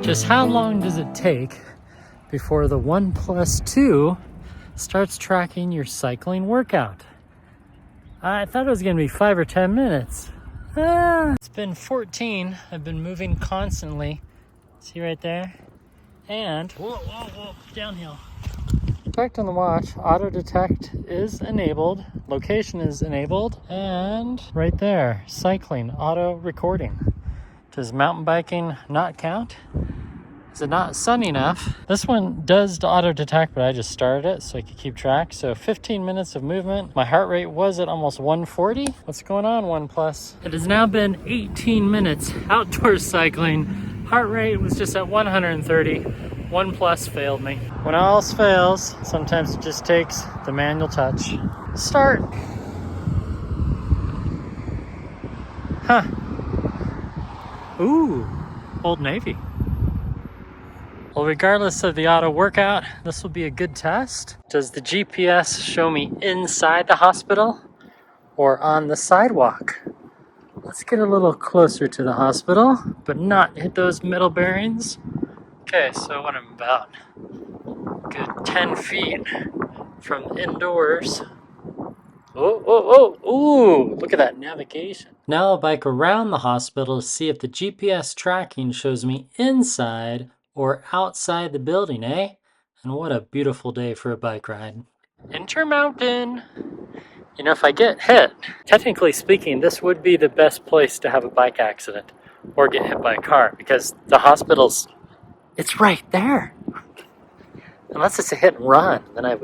Just how long does it take before the OnePlus 2 starts tracking your cycling workout? I thought it was gonna be 5 or 10 minutes. It's been 14. I've been moving constantly. See right there? And, whoa, downhill. Checked on the watch, auto detect is enabled, location is enabled, and right there, cycling, auto recording. Does mountain biking not count? Is it not sunny enough? This one does auto detect, but I just started it so I could keep track. So 15 minutes of movement. My heart rate was at almost 140. What's going on, OnePlus? It has now been 18 minutes outdoor cycling. Heart rate was just at 130. OnePlus failed me. When all else fails, sometimes it just takes the manual touch. Start. Huh. Ooh, Old Navy. Well, regardless of the auto workout, this will be a good test. Does the GPS show me inside the hospital or on the sidewalk? Let's get a little closer to the hospital, but not hit those middle bearings. Okay, so what I'm about good 10 feet from indoors. Ooh, look at that navigation. Now I'll bike around the hospital to see if the GPS tracking shows me inside or outside the building, eh? And what a beautiful day for a bike ride. Intermountain. You know, if I get hit, technically speaking, this would be the best place to have a bike accident or get hit by a car because the hospital's, it's right there. Unless it's a hit and run, then I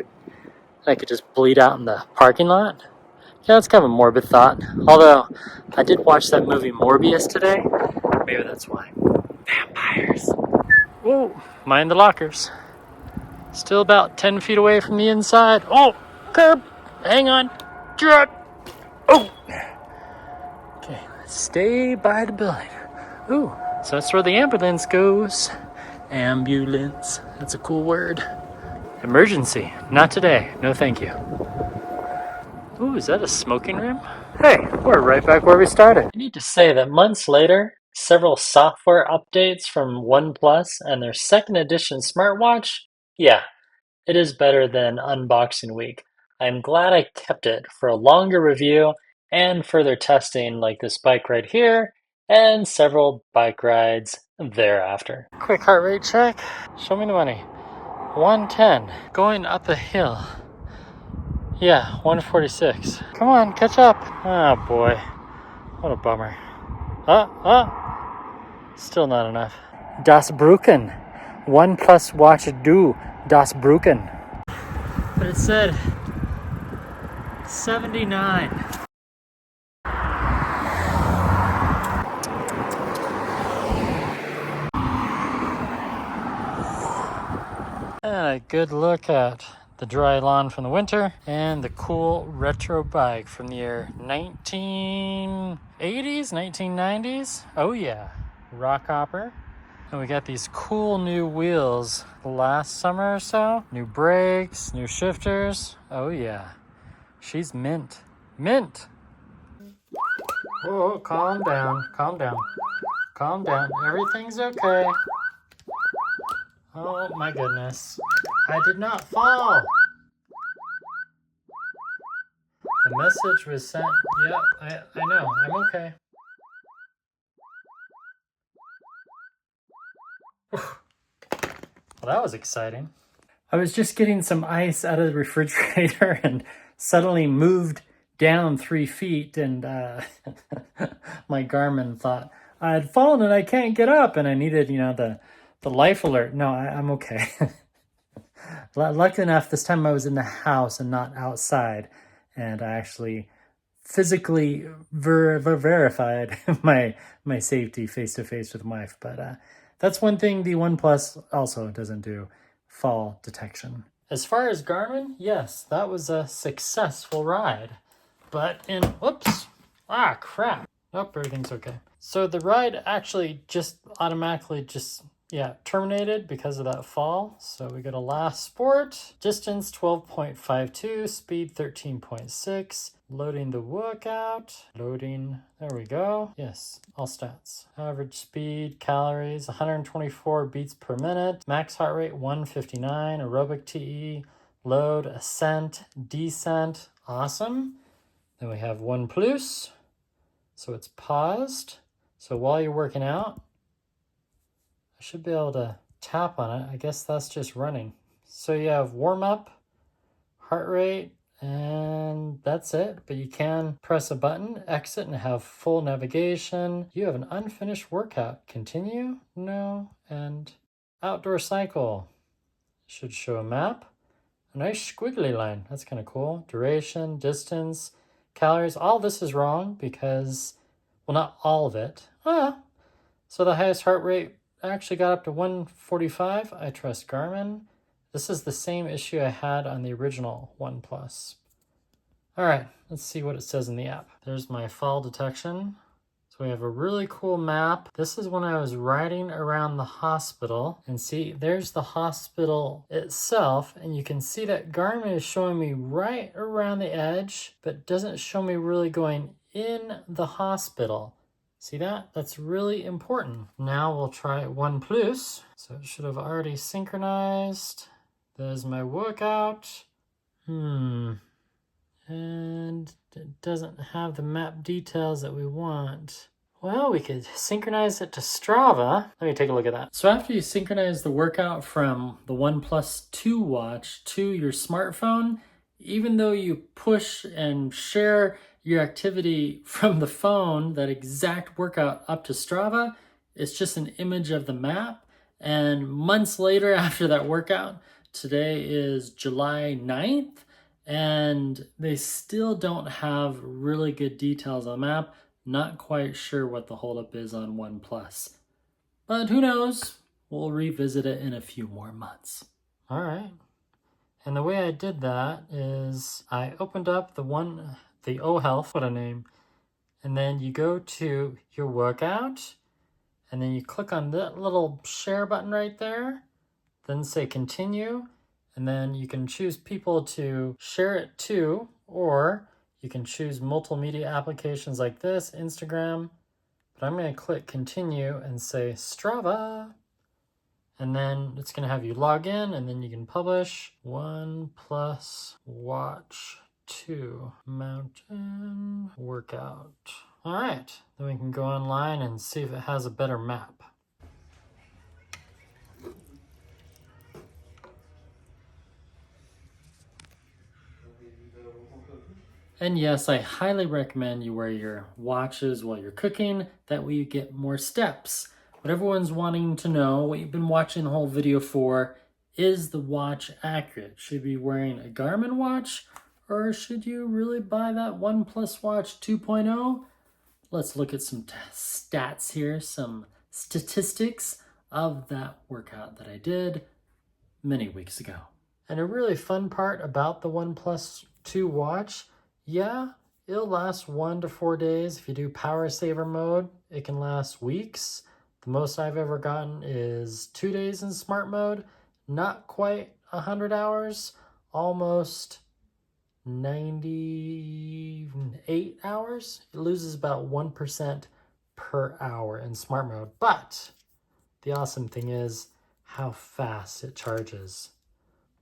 could just bleed out in the parking lot. Yeah, it's kind of a morbid thought. Although, I did watch that movie Morbius today. Maybe that's why. Vampires. Whoa, mind the lockers. Still about 10 feet away from the inside. Oh, curb. Hang on. Oh. Okay, stay by the building. Ooh, so that's where the ambulance goes. Ambulance. That's a cool word. Emergency. Not today. No, thank you. Ooh, is that a smoking room? Hey, we're right back where we started. I need to say that months later, several software updates from OnePlus and their second edition smartwatch, yeah, it is better than unboxing week. I'm glad I kept it for a longer review and further testing like this bike ride here and several bike rides thereafter. Quick heart rate check. Show me the money. 110. Going up a hill. Yeah, 146. Come on, catch up. Oh boy, what a bummer. Still not enough. Das Brücken. OnePlus Watch do Das Brücken. But it said 79. And a good look at the dry lawn from the winter and the cool retro bike from the year 1980s, 1990s. Oh yeah, rock hopper. And we got these cool new wheels last summer or so. New brakes, new shifters. Oh yeah, she's mint. Mint. Whoa, calm down, calm down, calm down. Everything's okay. Oh my goodness. I did not fall. The message was sent. Yeah, I know. I'm okay. Well, that was exciting. I was just getting some ice out of the refrigerator and suddenly moved down 3 feet, and my Garmin thought I had fallen and I can't get up, and I needed, the life alert. No, I'm okay. Lucky enough, this time I was in the house and not outside, and I actually physically verified my safety face-to-face with my wife. But that's one thing the OnePlus also doesn't do, fall detection. As far as Garmin, yes, that was a successful ride. But whoops, crap. Nope, everything's okay. So the ride actually just automatically terminated because of that fall. So we go to last sport, distance 12.52, speed 13.6, Loading the workout. Loading. There we go. Yes, all stats. Average speed, calories, 124 beats per minute. Max heart rate, 159. Aerobic TE. Load, ascent, descent. Awesome. Then we have OnePlus. So it's paused. So while you're working out, I should be able to tap on it. I guess that's just running. So you have warm up, heart rate, and that's it. But you can press a button, exit, and have full navigation. You have an unfinished workout. Continue, no, and outdoor cycle. Should show a map. A nice squiggly line. That's kind of cool. Duration, distance, calories. All this is wrong because, well, not all of it. So the highest heart rate actually got up to 145. I trust Garmin. This is the same issue I had on the original OnePlus. All right, let's see what it says in the app. There's my fall detection. So we have a really cool map. This is when I was riding around the hospital. And see, there's the hospital itself. And you can see that Garmin is showing me right around the edge, but doesn't show me really going in the hospital. See that? That's really important. Now we'll try OnePlus. So it should have already synchronized. There's my workout. And it doesn't have the map details that we want. Well, we could synchronize it to Strava. Let me take a look at that. So after you synchronize the workout from the OnePlus 2 watch to your smartphone, even though you push and share your activity from the phone, that exact workout up to Strava, it's just an image of the map. And months later after that workout, today is July 9th, and they still don't have really good details on the map. Not quite sure what the holdup is on OnePlus. But who knows? We'll revisit it in a few more months. All right. And the way I did that is I opened up the O Health, what a name. And then you go to your workout, and then you click on that little share button right there, then say continue, and then you can choose people to share it to, or you can choose multimedia applications like this, Instagram, but I'm going to click continue and say Strava, and then it's going to have you log in, and then you can publish OnePlus Watch 2 Mountain Workout. All right, then we can go online and see if it has a better map. And yes, I highly recommend you wear your watches while you're cooking. That way you get more steps. What everyone's wanting to know, what you've been watching the whole video for, is the watch accurate? Should you be wearing a Garmin watch, or should you really buy that OnePlus Watch 2.0? Let's look at some stats here, some statistics of that workout that I did many weeks ago. And a really fun part about the OnePlus 2 watch, yeah, it'll last 1 to 4 days. If you do power saver mode, it can last weeks. The most I've ever gotten is 2 days in smart mode, not quite 100 hours, almost 98 hours. It loses about 1% per hour in smart mode. But the awesome thing is how fast it charges.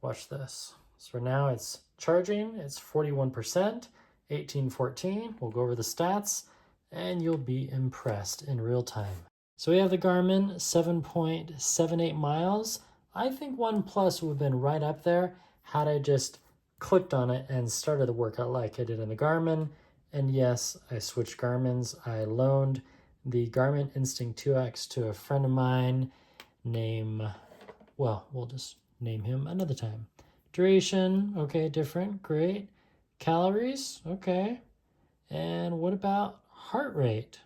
Watch this. So now it's charging, it's 41%, 1814. We'll go over the stats and you'll be impressed in real time. So we have the Garmin 7.78 miles. I think OnePlus would have been right up there had I just clicked on it and started the workout like I did in the Garmin. And yes, I switched Garmins. I loaned the Garmin Instinct 2X to a friend of mine named, well, we'll just name him another time. Duration, okay, different, great. Calories, okay. And what about heart rate?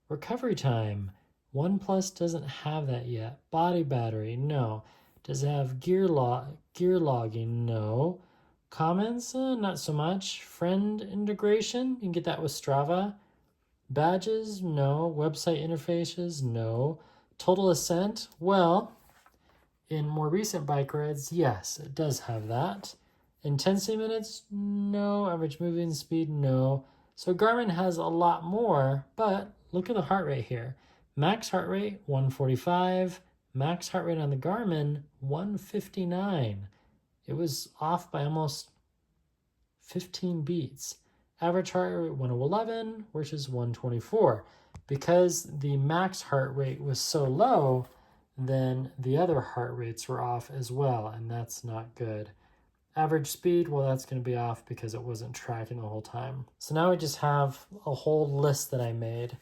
Recovery time. OnePlus doesn't have that yet. Body battery, no. Does it have gear logging? No. Comments, not so much. Friend integration, you can get that with Strava. Badges, no. Website interfaces, no. Total ascent, well, in more recent bike rides, yes, it does have that. Intensity minutes, no. Average moving speed, no. So Garmin has a lot more, but look at the heart rate here. Max heart rate, 145. Max heart rate on the Garmin, 159. It was off by almost 15 beats. Average heart rate, 111, which is 124. Because the max heart rate was so low, then the other heart rates were off as well, and that's not good. Average speed, well, that's going to be off because it wasn't tracking the whole time. So now we just have a whole list that I made.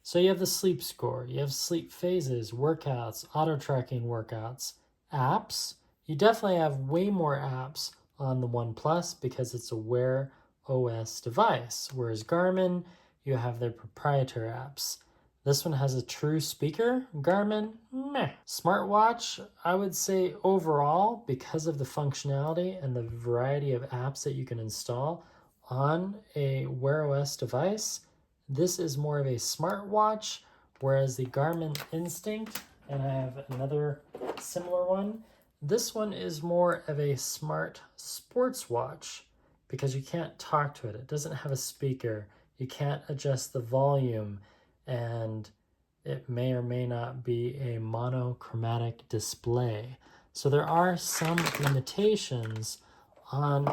So you have the sleep score, you have sleep phases, workouts, auto tracking workouts, apps. You definitely have way more apps on the OnePlus because it's a Wear OS device, whereas Garmin, you have their proprietary apps. This one has a true speaker. Garmin, meh. Smartwatch, I would say overall, because of the functionality and the variety of apps that you can install on a Wear OS device, this is more of a smartwatch, whereas the Garmin Instinct, and I have another similar one, this one is more of a smart sports watch because you can't talk to it. It doesn't have a speaker. You can't adjust the volume, and it may or may not be a monochromatic display. So there are some limitations on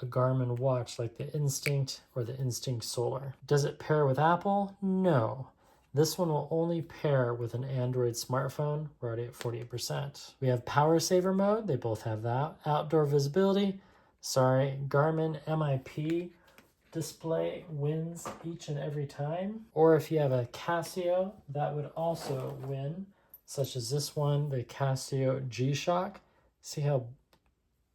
a Garmin watch like the Instinct or the Instinct Solar. Does it pair with Apple? No. This one will only pair with an Android smartphone. We're already at 48%. We have power saver mode. They both have that. Outdoor visibility. Sorry, Garmin MIP display wins each and every time. Or if you have a Casio, that would also win, such as this one, the Casio G-Shock. See how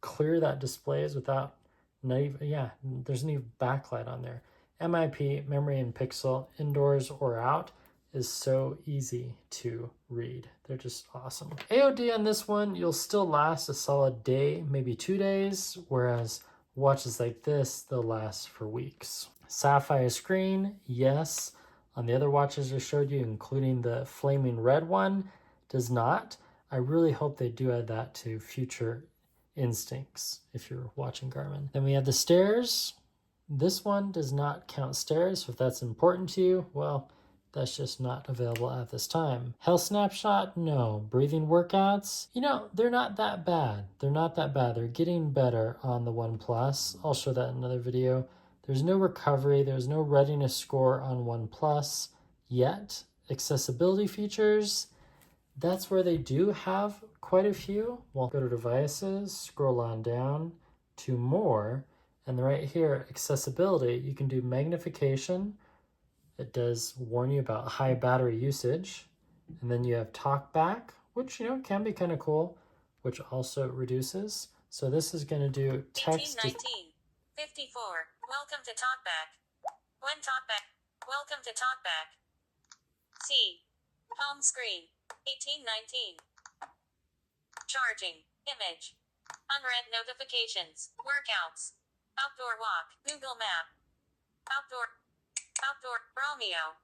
clear that display is without, there's no backlight on there. MIP, memory and pixel, indoors or out, is so easy to read. They're just awesome. AOD on this one, you'll still last a solid day, maybe 2 days, whereas watches like this, they'll last for weeks. Sapphire screen, yes. On the other watches I showed you, including the flaming red one, does not. I really hope they do add that to future Instincts if you're watching Garmin. Then we have the stairs. This one does not count stairs, so if that's important to you, well, that's just not available at this time. Health snapshot, no. Breathing workouts, they're not that bad. They're not that bad. They're getting better on the OnePlus. I'll show that in another video. There's no recovery. There's no readiness score on OnePlus yet. Accessibility features, that's where they do have quite a few. Well, go to devices, scroll on down to more, and right here, accessibility, you can do magnification. It does warn you about high battery usage. And then you have talkback, which, can be kind of cool, which also reduces. So this is going to do text. 1819, 54, welcome to talkback. When talkback, welcome to talkback. C, home screen, 1819. Charging, image, unread notifications, workouts, outdoor walk, Google Map, outdoor Romeo,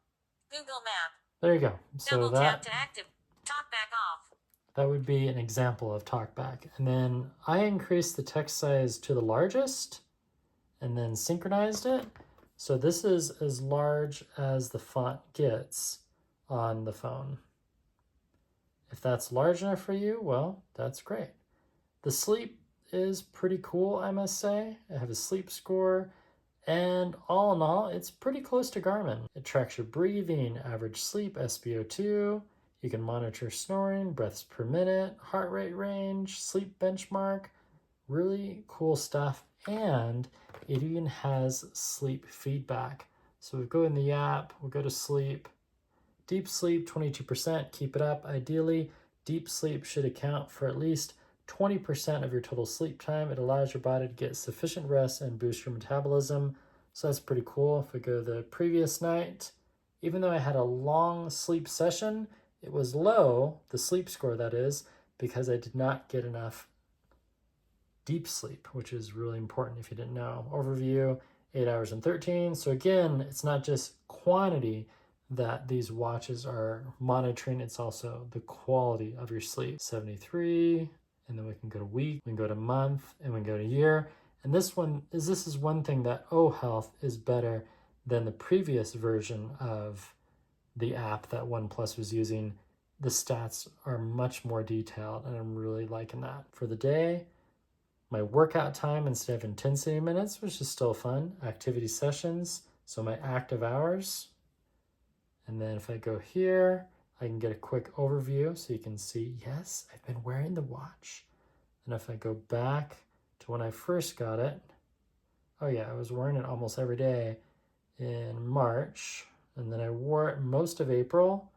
Google Map. There you go. So double tap to active, talkback off. That would be an example of talkback. And then I increased the text size to the largest and then synchronized it. So this is as large as the font gets on the phone. If that's large enough for you, well, that's great. The sleep is pretty cool, I must say. I have a sleep score, and all in all, it's pretty close to Garmin. It tracks your breathing, average sleep, SpO2. You can monitor snoring, breaths per minute, heart rate range, sleep benchmark. Really cool stuff, and it even has sleep feedback. So we go in the app, we'll go to sleep. Deep sleep, 22%, keep it up. Ideally, deep sleep should account for at least 20% of your total sleep time. It allows your body to get sufficient rest and boost your metabolism. So that's pretty cool. If we go the previous night, even though I had a long sleep session, it was low, the sleep score that is, because I did not get enough deep sleep, which is really important if you didn't know. Overview, 8 hours and 13. So again, it's not just quantity that these watches are monitoring, it's also the quality of your sleep. 73, and then we can go to week, we can go to month, and we can go to year. And this is one thing that O Health is better than the previous version of the app that OnePlus was using. The stats are much more detailed, and I'm really liking that. For the day, my workout time instead of intensity minutes, which is still fun. Activity sessions, so my active hours. And then if I go here, I can get a quick overview so you can see, yes, I've been wearing the watch. And if I go back to when I first got it, oh yeah, I was wearing it almost every day in March. And then I wore it most of April.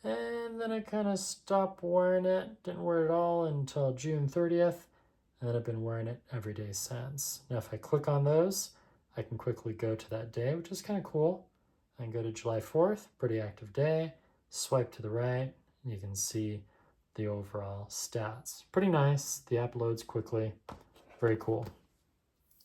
And then I kind of stopped wearing it, didn't wear it all until June 30th. And then I've been wearing it every day since. Now if I click on those, I can quickly go to that day, which is kind of cool. I can go to July 4th, pretty active day, swipe to the right, and you can see the overall stats. Pretty nice. The app loads quickly. Very cool.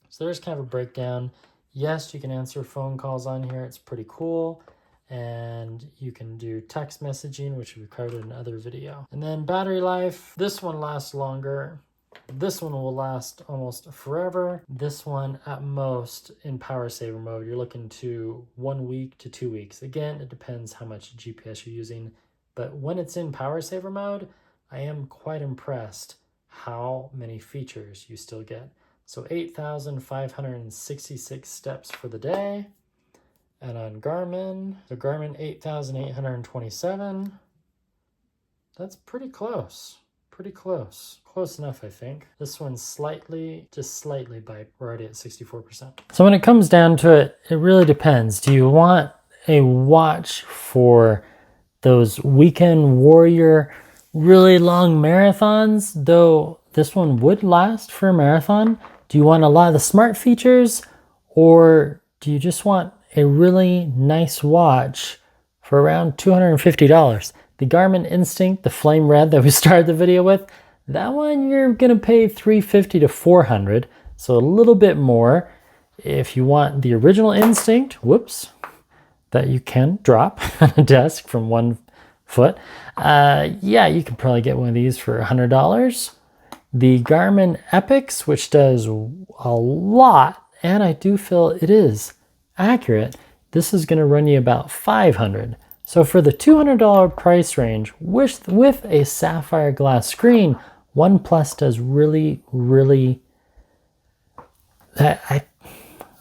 So there's kind of a breakdown. Yes, you can answer phone calls on here. It's pretty cool. And you can do text messaging, which we've covered in another video. And then battery life. This one lasts longer. This one will last almost forever. This one at most in power saver mode, you're looking to 1 week to 2 weeks. Again, it depends how much GPS you're using, but when it's in power saver mode, I am quite impressed how many features you still get. So 8,566 steps for the day. And on Garmin, the Garmin 8,827. That's pretty close. Pretty close. Close enough, I think. This one's just slightly by, we're already at 64%. So when it comes down to it, it really depends. Do you want a watch for those weekend warrior, really long marathons? Though this one would last for a marathon. Do you want a lot of the smart features? Or do you just want a really nice watch for around $250? The Garmin Instinct, the flame red that we started the video with, that one you're gonna pay $350 to $400, so a little bit more. If you want the original Instinct, that you can drop on a desk from 1 foot, yeah, you could probably get one of these for $100. The Garmin Epix, which does a lot, and I do feel it is accurate, this is gonna run you about $500. So for the $200 price range with a sapphire glass screen, OnePlus does really, I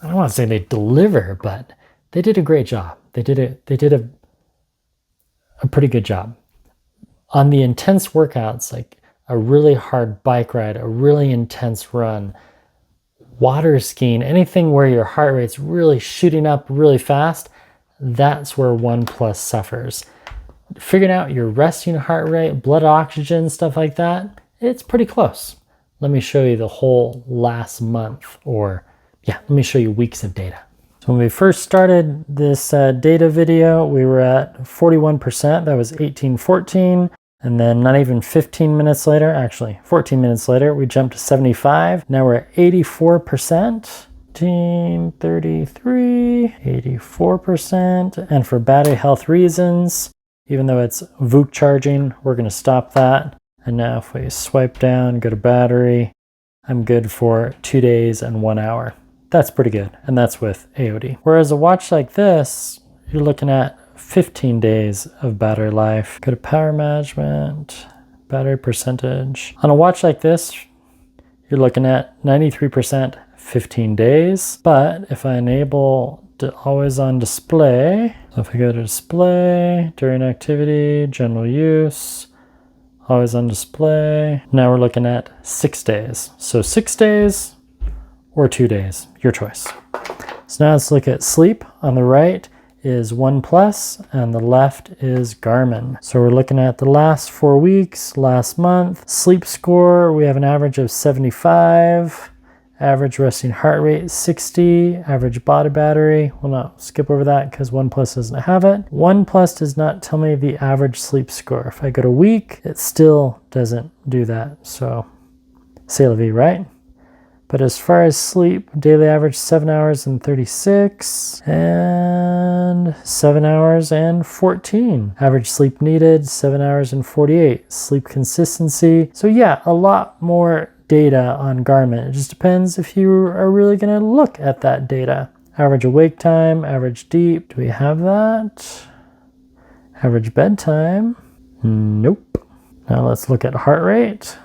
don't want to say they deliver, but they did a great job. They did a pretty good job. On the intense workouts, like a really hard bike ride, a really intense run, water skiing, anything where your heart rate's really shooting up really fast, that's where OnePlus suffers. Figuring out your resting heart rate, blood oxygen, stuff like that, it's pretty close. Let me show you the whole last month, or yeah, let me show you weeks of data. So when we first started this data video, we were at 41%, that was 1814. And then not even 15 minutes later, actually 14 minutes later, we jumped to 75. Now we're at 84%. 33, 84%. And for battery health reasons, even though it's VOOC charging, we're going to stop that. And now if we swipe down, go to battery, I'm good for 2 days and 1 hour. That's pretty good. And that's with AOD. Whereas a watch like this, you're looking at 15 days of battery life. Go to power management, battery percentage. On a watch like this, you're looking at 93%, 15 days. But if I enable always on display, so if I go to display, during activity, general use, always on display, now we're looking at 6 days. So 6 days or 2 days, your choice. So now let's look at sleep. On the right is OnePlus and the left is Garmin. So we're looking at the last 4 weeks, last month. Sleep score, we have an average of 75. Average resting heart rate 60, average body battery. We'll not skip over that because OnePlus doesn't have it. OnePlus does not tell me the average sleep score. If I go to week, it still doesn't do that. So, c'est la vie, right? But as far as sleep, daily average 7 hours and 36 and 7 hours and 14. Average sleep needed 7 hours and 48. Sleep consistency. So yeah, a lot more data on Garmin. It just depends if you are really going to look at that data. Average awake time, average deep. Do we have that? Average bedtime. Nope. Now let's look at heart rate.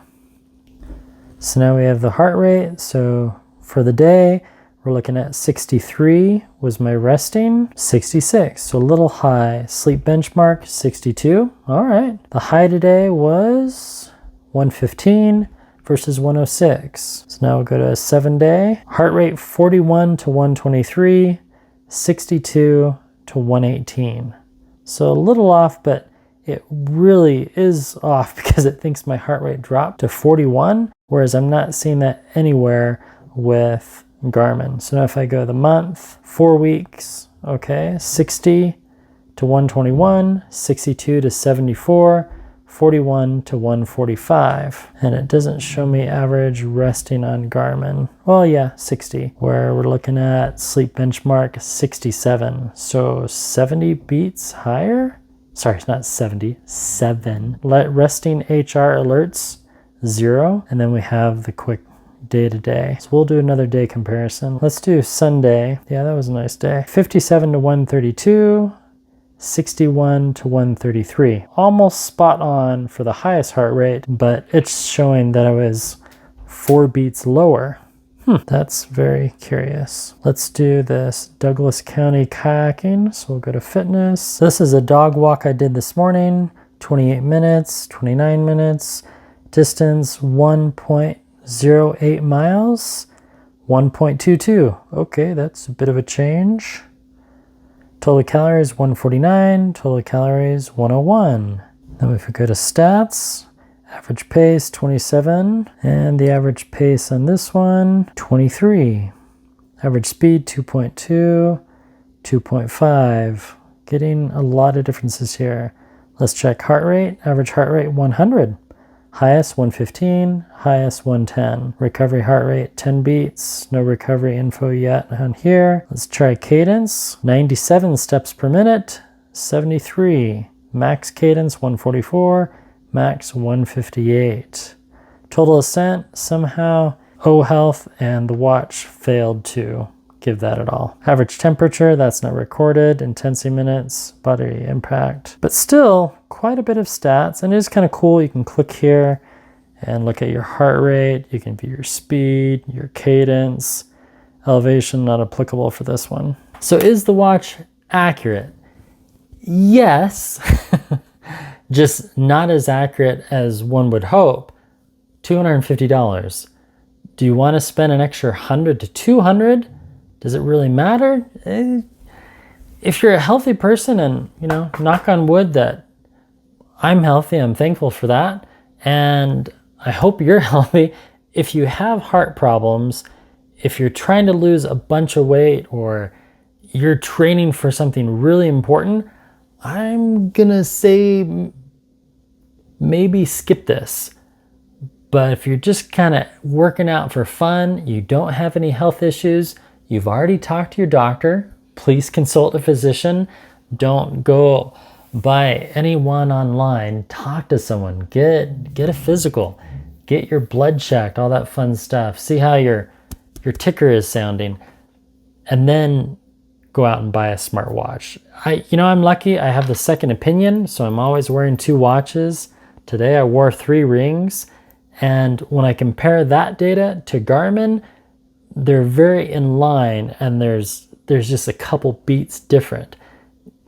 So now we have the heart rate. So for the day, we're looking at 63 was my resting, 66, so a little high. Sleep benchmark, 62. All right. The high today was 115 versus 106. So now we'll go to a 7-day. Heart rate 41 to 123, 62 to 118. So a little off, but it really is off because it thinks my heart rate dropped to 41, whereas I'm not seeing that anywhere with Garmin. So now if I go the month, 4 weeks, okay, 60 to 121, 62 to 74, 41 to 145. And it doesn't show me average resting on Garmin. Well, yeah, 60, where we're looking at sleep benchmark 67. So 70 beats higher? Sorry, it's not 70, 7. Resting HR alerts, 0. And then we have the quick day to day. So we'll do another day comparison. Let's do Sunday. Yeah, that was a nice day. 57 to 132, 61 to 133. Almost spot on for the highest heart rate, but it's showing that I was 4 beats lower. That's very curious. Let's do this Douglas County kayaking. So we'll go to fitness. This is a dog walk I did this morning. 28 minutes, 29 minutes. Distance 1.08 miles, 1.22. Okay, that's a bit of a change. Total calories 149, total calories 101. Then if we go to stats, average pace 27, and the average pace on this one 23. Average speed 2.2, 2.5. Getting a lot of differences here. Let's check heart rate. Average heart rate 100. Highest 115, highest 110. Recovery heart rate 10 beats. No recovery info yet on here. Let's try cadence. 97 steps per minute, 73. Max cadence 144, max 158. Total ascent, somehow O health and the watch failed to give that at all. Average temperature, that's not recorded. Intensity minutes, battery impact. But still, quite a bit of stats, and it is kind of cool. You can click here and look at your heart rate. You can view your speed, your cadence. Elevation, not applicable for this one. So is the watch accurate? Yes, just not as accurate as one would hope. $250. Do you want to spend an extra 100 to 200? Does it really matter? If you're a healthy person, and knock on wood that I'm healthy, I'm thankful for that, and I hope you're healthy. If you have heart problems, if you're trying to lose a bunch of weight, or you're training for something really important, I'm gonna say maybe skip this. But if you're just kind of working out for fun, you don't have any health issues, you've already talked to your doctor, please consult a physician. Don't go by anyone online. Talk to someone. Get a physical. Get your blood checked, all that fun stuff. See how your ticker is sounding. And then go out and buy a smartwatch. I'm lucky. I have the second opinion, so I'm always wearing 2 watches. Today I wore 3 rings. And when I compare that data to Garmin, they're very in line, and there's just a couple beats different.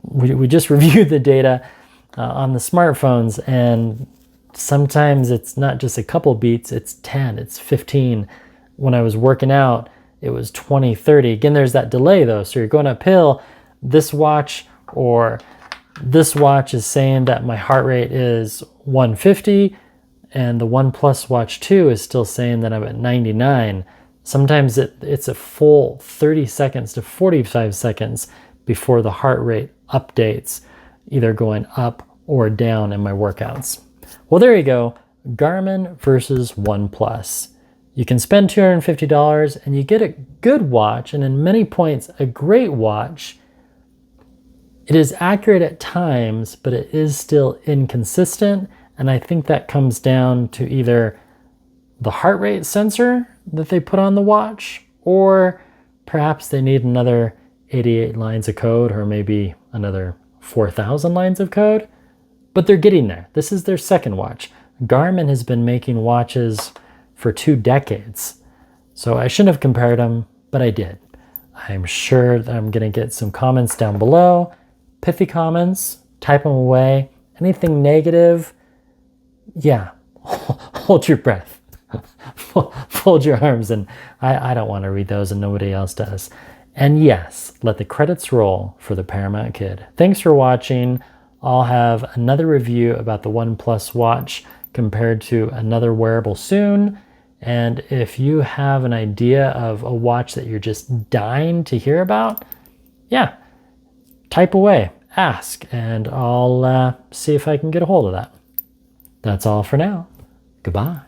We just reviewed the data on the smartphones, and sometimes it's not just a couple beats, it's 10, it's 15. When I was working out, it was 20, 30. Again, there's that delay though, so you're going uphill. This watch or this watch is saying that my heart rate is 150, and the OnePlus Watch 2 is still saying that I'm at 99. Sometimes it's a full 30 seconds to 45 seconds before the heart rate updates, either going up or down in my workouts. Well, there you go. Garmin versus OnePlus. You can spend $250 and you get a good watch, and in many points, a great watch. It is accurate at times, but it is still inconsistent. And I think that comes down to either the heart rate sensor that they put on the watch, or perhaps they need another 88 lines of code, or maybe another 4,000 lines of code. But they're getting there. This is their second watch. Garmin has been making watches for 2 decades. So I shouldn't have compared them, but I did. I'm sure that I'm going to get some comments down below. Pithy comments, type them away. Anything negative, yeah, hold your breath. Fold your arms, and I don't want to read those, and nobody else does. And yes, let the credits roll for the Paramount Kid. Thanks for watching. I'll have another review about the OnePlus Watch compared to another wearable soon. And if you have an idea of a watch that you're just dying to hear about, yeah, type away, ask, and I'll see if I can get a hold of that. That's all for now. Goodbye.